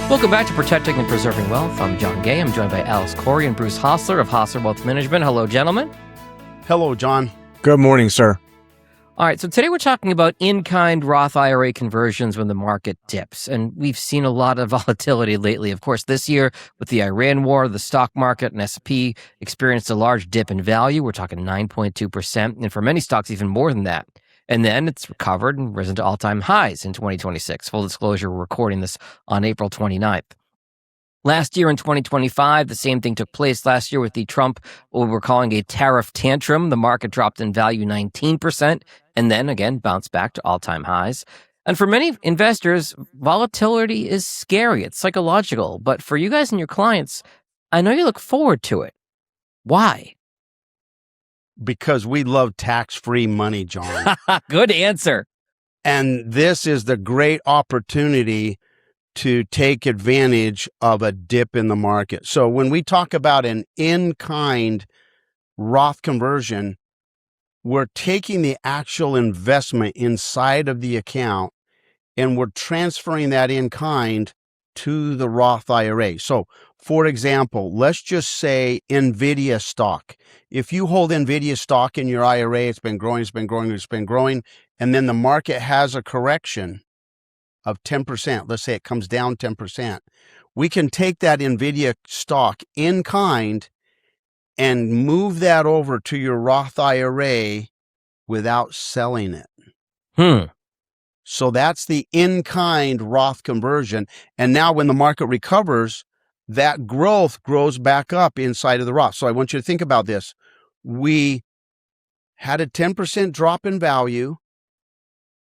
Welcome back to Protecting and Preserving Wealth. I'm John Gay. I'm joined by Alex Corey and Bruce Hosler of Hosler Wealth Management. Hello, gentlemen. Hello, John. Good morning, sir. All right, so today we're talking about in-kind Roth IRA conversions when the market dips. And we've seen a lot of volatility lately. Of course, this year with the Iran war, the stock market and S&P experienced a large dip in value. We're talking 9.2%, and for many stocks, even more than that. And then it's recovered and risen to all-time highs in 2026. Full disclosure, we're recording this on April 29th. Last year in 2025, the same thing took place last year with the Trump, what we're calling a tariff tantrum. The market dropped in value 19% and then again bounced back to all-time highs. And for many investors, volatility is scary. It's psychological. But for you guys and your clients, I know you look forward to it. Why? Because we love tax-free money, John. Good answer. And this is the great opportunity to take advantage of a dip in the market. So when we talk about an in-kind Roth conversion, we're taking the actual investment inside of the account and we're transferring that in kind to the Roth IRA. So for example, let's just say NVIDIA stock. If you hold NVIDIA stock in your IRA, it's been growing, and then the market has a correction of 10%. Let's say it comes down 10%. We can take that NVIDIA stock in kind and move that over to your Roth IRA without selling it. So that's the in-kind Roth conversion. And now when the market recovers, that growth grows back up inside of the Roth. So I want you to think about this. We had a 10% drop in value.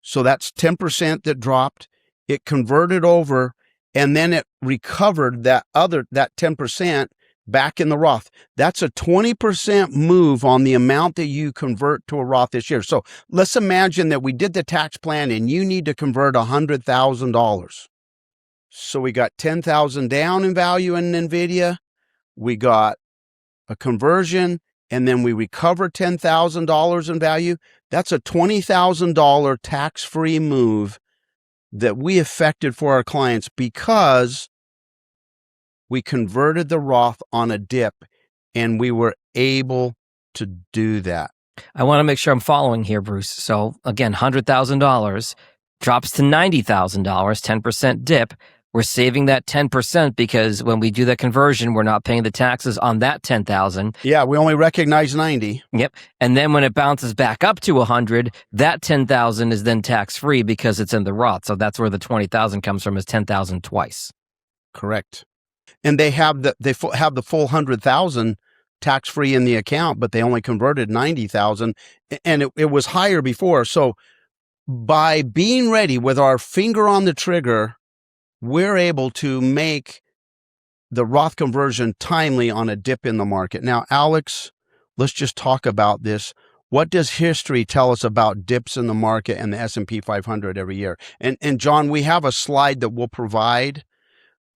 So that's 10% that dropped. It converted over and then it recovered that 10% back in the Roth. That's a 20% move on the amount that you convert to a Roth this year. So let's imagine that we did the tax plan and you need to convert $100,000. So we got 10,000 down in value in NVIDIA. We got a conversion and then we recover $10,000 in value. That's a $20,000 tax-free move that we effected for our clients because we converted the Roth on a dip and we were able to do that. I want to make sure I'm following here, Bruce. So again, $100,000 drops to $90,000, 10% dip. We're saving that 10% because when we do that conversion, we're not paying the taxes on that 10,000. Yeah, we only recognize 90. Yep. And then when it bounces back up to 100, that 10,000 is then tax-free because it's in the Roth. So that's where the 20,000 comes from, is 10,000 twice. Correct. And they have the full 100,000 tax-free in the account, but they only converted 90,000 and it was higher before. So by being ready with our finger on the trigger, we're able to make the Roth conversion timely on a dip in the market. Now, Alex, let's just talk about this. What does history tell us about dips in the market and the S&P 500 every year? And John, we have a slide that we'll provide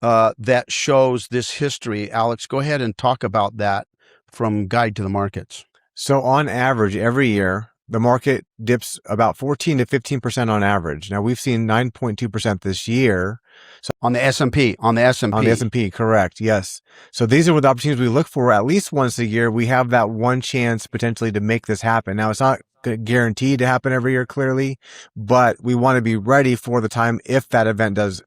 that shows this history. Alex, go ahead and talk about that from Guide to the Markets. So on average, every year, the market dips about 14 to 15% on average. Now we've seen 9.2% this year. So on the S&P. On the S&P, correct. Yes. So these are the opportunities we look for at least once a year. We have that one chance potentially to make this happen. Now it's not guaranteed to happen every year, clearly, but we want to be ready for the time if that event does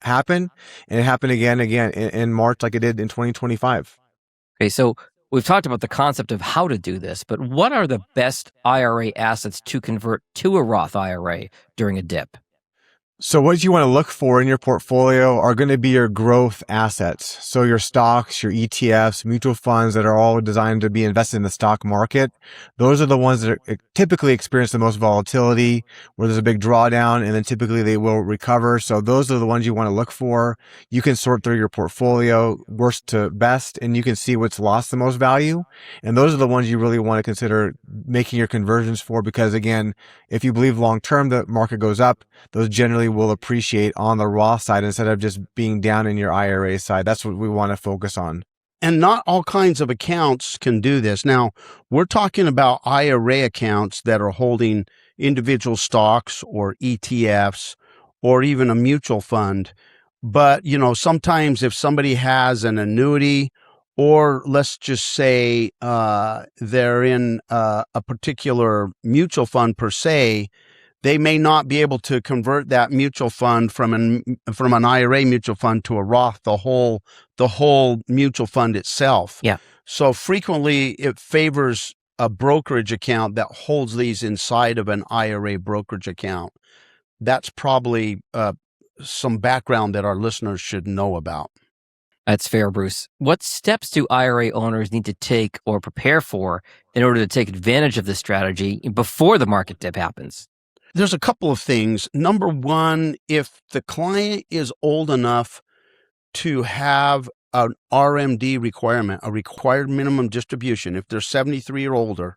happen. And it happened again in March like it did in 2025. Okay, so we've talked about the concept of how to do this, but what are the best IRA assets to convert to a Roth IRA during a dip? So what you want to look for in your portfolio are going to be your growth assets. So your stocks, your ETFs, mutual funds that are all designed to be invested in the stock market. Those are the ones that typically experience the most volatility, where there's a big drawdown, and then typically they will recover. So those are the ones you want to look for. You can sort through your portfolio worst to best, and you can see what's lost the most value. And those are the ones you really want to consider making your conversions for, because again, if you believe long-term the market goes up, those generally will appreciate on the Roth side instead of just being down in your IRA side. That's what we want to focus on. And not all kinds of accounts can do this. Now, we're talking about IRA accounts that are holding individual stocks or ETFs or even a mutual fund. But, sometimes if somebody has an annuity, or let's just say they're in a particular mutual fund per se, they may not be able to convert that mutual fund from an IRA mutual fund to a Roth, the whole mutual fund itself. Yeah. So frequently it favors a brokerage account that holds these inside of an IRA brokerage account. That's probably some background that our listeners should know about. That's fair, Bruce. What steps do IRA owners need to take or prepare for in order to take advantage of this strategy before the market dip happens? There's a couple of things. Number one, if the client is old enough to have an RMD requirement, a required minimum distribution, if they're 73 or older,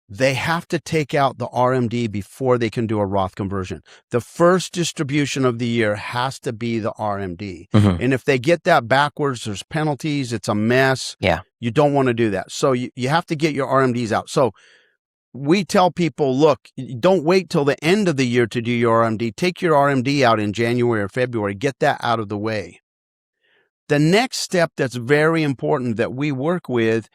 they have to take out the RMD before they can do a Roth conversion. The first distribution of the year has to be the RMD. And if they get that backwards, there's penalties. It's a mess. Yeah. You don't want to do that. So you have to get your RMDs out. So we tell people, look, don't wait till the end of the year to do your RMD. Take your RMD out in January or February. Get that out of the way. The next step that's very important that we work with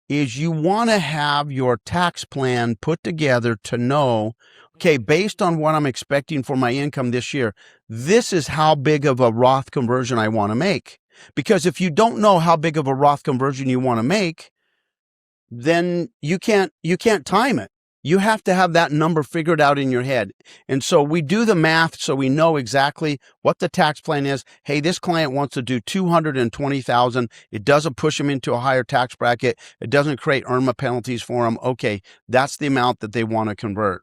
is you want to have your tax plan put together to know, okay, based on what I'm expecting for my income this year, this is how big of a Roth conversion I want to make. Because if you don't know how big of a Roth conversion you want to make, then you can't time it. You have to have that number figured out in your head. And so we do the math so we know exactly what the tax plan is. Hey, this client wants to do $220,000. It doesn't push them into a higher tax bracket. It doesn't create IRMAA penalties for them. Okay, that's the amount that they want to convert.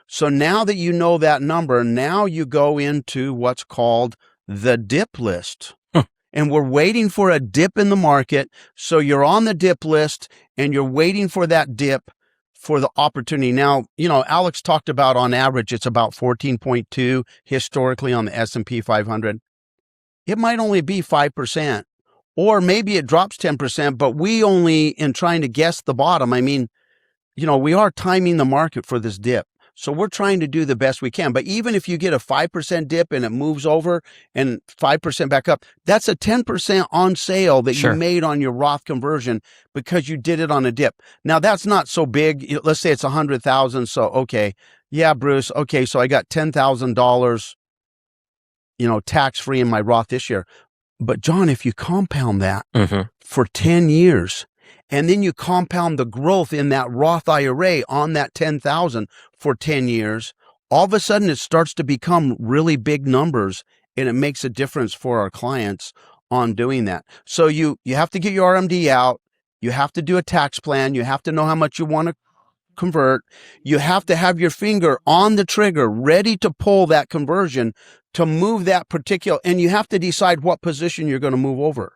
So now that you know that number, now you go into what's called the dip list. And we're waiting for a dip in the market. So you're on the dip list and you're waiting for that dip for the opportunity. Now, Alex talked about on average, it's about 14.2 historically on the S&P 500. It might only be 5%, or maybe it drops 10%, but we only, in trying to guess the bottom, we are timing the market for this dip. So we're trying to do the best we can. But even if you get a 5% dip and it moves over and 5% back up, that's a 10% on sale that you made on your Roth conversion because you did it on a dip. Now that's not so big. Let's say it's 100,000. So, okay. Yeah, Bruce. Okay. So I got $10,000, tax-free in my Roth this year. But John, if you compound that for 10 years, and then you compound the growth in that Roth IRA on that 10,000 for 10 years, all of a sudden it starts to become really big numbers, and it makes a difference for our clients on doing that. So you have to get your RMD out. You have to do a tax plan. You have to know how much you want to convert. You have to have your finger on the trigger, ready to pull that conversion to move that particular, and you have to decide what position you're going to move over.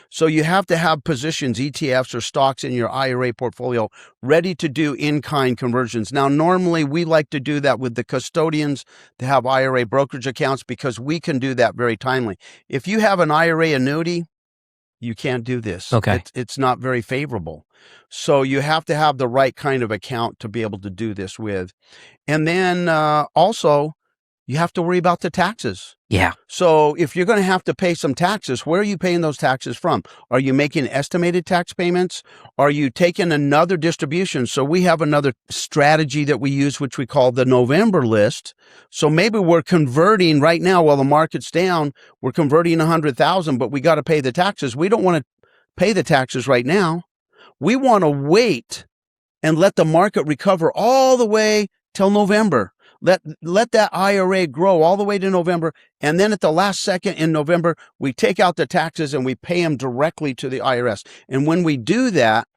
So you have to have positions, ETFs or stocks in your IRA portfolio ready to do in-kind conversions. Now, normally we like to do that with the custodians that have IRA brokerage accounts because we can do that very timely. If you have an IRA annuity, you can't do this. Okay. It's not very favorable. So you have to have the right kind of account to be able to do this with. And then also, you have to worry about the taxes. Yeah. So if you're going to have to pay some taxes, where are you paying those taxes from? Are you making estimated tax payments? Are you taking another distribution? So we have another strategy that we use, which we call the November list. So maybe we're converting right now while the market's down, we're converting 100,000, but we got to pay the taxes. We don't want to pay the taxes right now. We want to wait and let the market recover all the way till November. Let that IRA grow all the way to November. And then at the last second in November, we take out the taxes and we pay them directly to the IRS. And when we do that,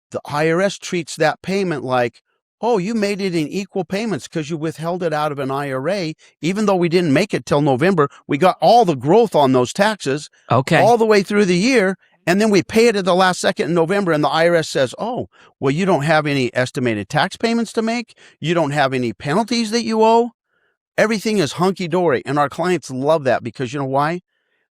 the IRS treats that payment like, oh, you made it in equal payments because you withheld it out of an IRA. Even though we didn't make it till November, we got all the growth on those taxes all the way through the year. And then we pay it at the last second in November, and the IRS says, oh, well, you don't have any estimated tax payments to make. You don't have any penalties that you owe. Everything is hunky-dory. And our clients love that because you know why?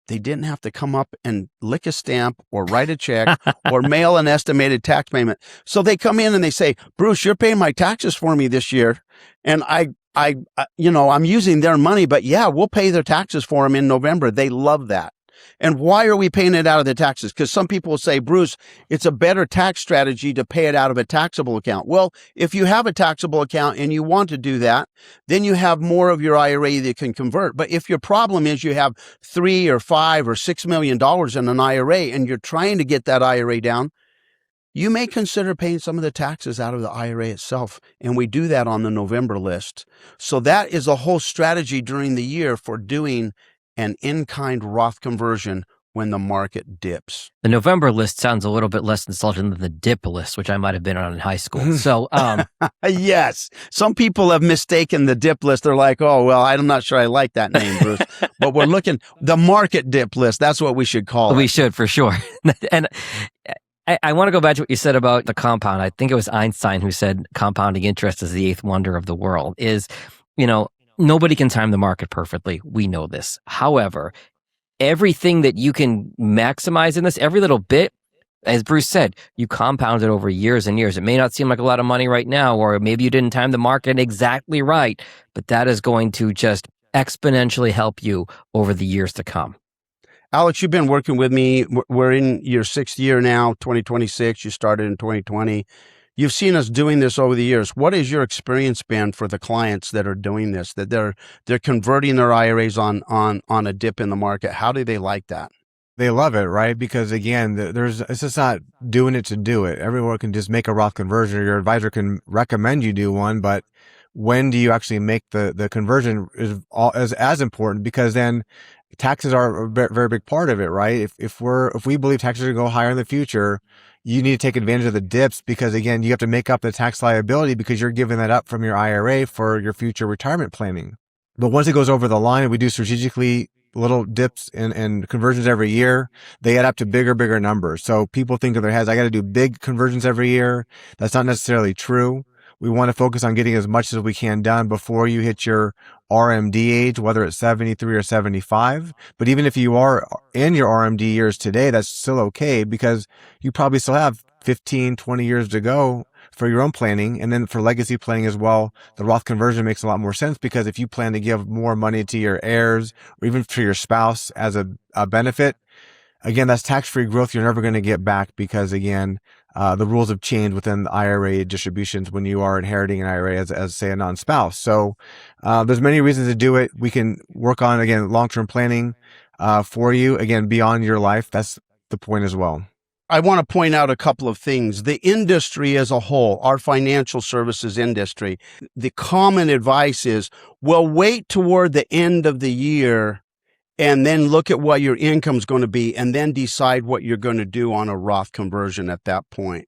They didn't have to come up and lick a stamp or write a check or mail an estimated tax payment. So they come in and they say, Bruce, you're paying my taxes for me this year. And I I'm using their money, but yeah, we'll pay their taxes for them in November. They love that. And why are we paying it out of the taxes? Because some people will say, Bruce, it's a better tax strategy to pay it out of a taxable account. Well, if you have a taxable account and you want to do that, then you have more of your IRA that can convert. But if your problem is you have $3 or $5 or $6 million in an IRA and you're trying to get that IRA down, you may consider paying some of the taxes out of the IRA itself. And we do that on the November list. So that is a whole strategy during the year for doing an in-kind Roth conversion when the market dips. The November list sounds a little bit less insulting than the dip list, which I might have been on in high school. So, yes, some people have mistaken the dip list. They're like, oh, well, I'm not sure I like that name, Bruce. But we're looking, the market dip list, that's what we should call it. We should, for sure. And I want to go back to what you said about the compound. I think it was Einstein who said compounding interest is the eighth wonder of the world. Nobody can time the market perfectly. We know this. However, everything that you can maximize in this, every little bit, as Bruce said, you compound it over years and years. It may not seem like a lot of money right now, or maybe you didn't time the market exactly right, but that is going to just exponentially help you over the years to come. Alex, you've been working with me. We're in your 6th year now, 2026. You started in 2020. You've seen us doing this over the years. What has your experience been for the clients that are doing this, that they're converting their IRAs on a dip in the market? How do they like that? They love it, right? Because again, it's just not doing it to do it. Everyone can just make a Roth conversion, or your advisor can recommend you do one, but when do you actually make the conversion is as important, because then taxes are a very big part of it, right? If we believe taxes are going to go higher in the future, you need to take advantage of the dips, because again, you have to make up the tax liability because you're giving that up from your IRA for your future retirement planning. But once it goes over the line, we do strategically little dips and conversions every year. They add up to bigger numbers. So people think in their heads, I got to do big conversions every year. That's not necessarily true. We want to focus on getting as much as we can done before you hit your RMD age, whether it's 73 or 75. But even if you are in your RMD years today, that's still okay, because you probably still have 15, 20 years to go for your own planning. And then for legacy planning as well, the Roth conversion makes a lot more sense, because if you plan to give more money to your heirs or even to your spouse as a benefit, again, that's tax-free growth you're never going to get back, because again, the rules have changed within the IRA distributions when you are inheriting an IRA as say a non-spouse. So there's many reasons to do it. We can work on, again, long-term planning for you, again, beyond your life. That's the point as well. I want to point out a couple of things. The industry as a whole, our financial services industry, the common advice is, well, wait toward the end of the year and then look at what your income's going to be, and then decide what you're going to do on a Roth conversion at that point.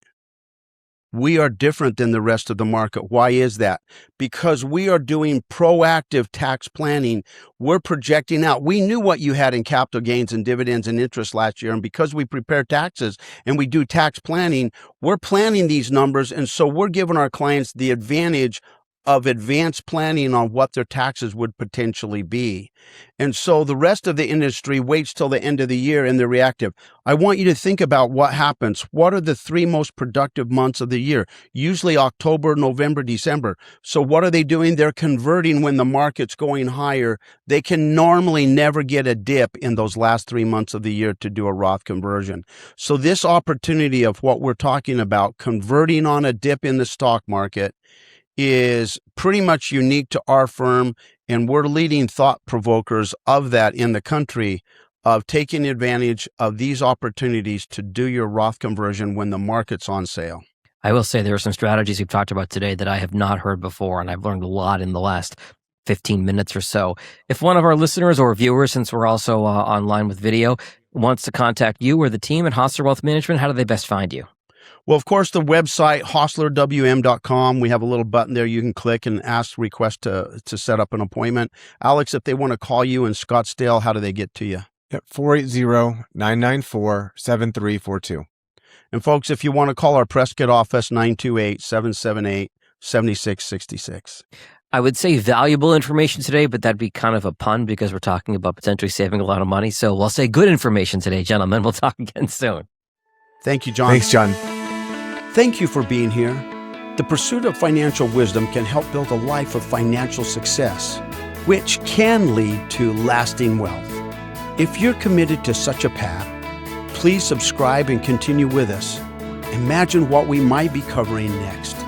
We are different than the rest of the market. Why is that? Because we are doing proactive tax planning. We're projecting out. We knew what you had in capital gains and dividends and interest last year. And because we prepare taxes and we do tax planning, we're planning these numbers. And so we're giving our clients the advantage of advanced planning on what their taxes would potentially be. And so the rest of the industry waits till the end of the year and they're reactive. I want you to think about what happens. What are the 3 most productive months of the year? Usually October, November, December. So what are they doing? They're converting when the market's going higher. They can normally never get a dip in those last 3 months of the year to do a Roth conversion. So this opportunity of what we're talking about, converting on a dip in the stock market, is pretty much unique to our firm, and we're leading thought provokers of that in the country, of taking advantage of these opportunities to do your Roth conversion when the market's on sale. I will say there are some strategies we've talked about today that I have not heard before, and I've learned a lot in the last 15 minutes or so. If one of our listeners or viewers, since we're also online with video, wants to contact you or the team at Hosler Wealth Management, how do they best find you? Well, of course, the website, hostlerwm.com, we have a little button there you can click and request to set up an appointment. Alex, if they want to call you in Scottsdale, how do they get to you? 480-994-7342. And folks, if you want to call our Prescott office, 928-778-7666. I would say valuable information today, but that'd be kind of a pun because we're talking about potentially saving a lot of money. So we'll say good information today, gentlemen. We'll talk again soon. Thank you, John. Thanks, John. Thank you for being here. The pursuit of financial wisdom can help build a life of financial success, which can lead to lasting wealth. If you're committed to such a path, please subscribe and continue with us. Imagine what we might be covering next.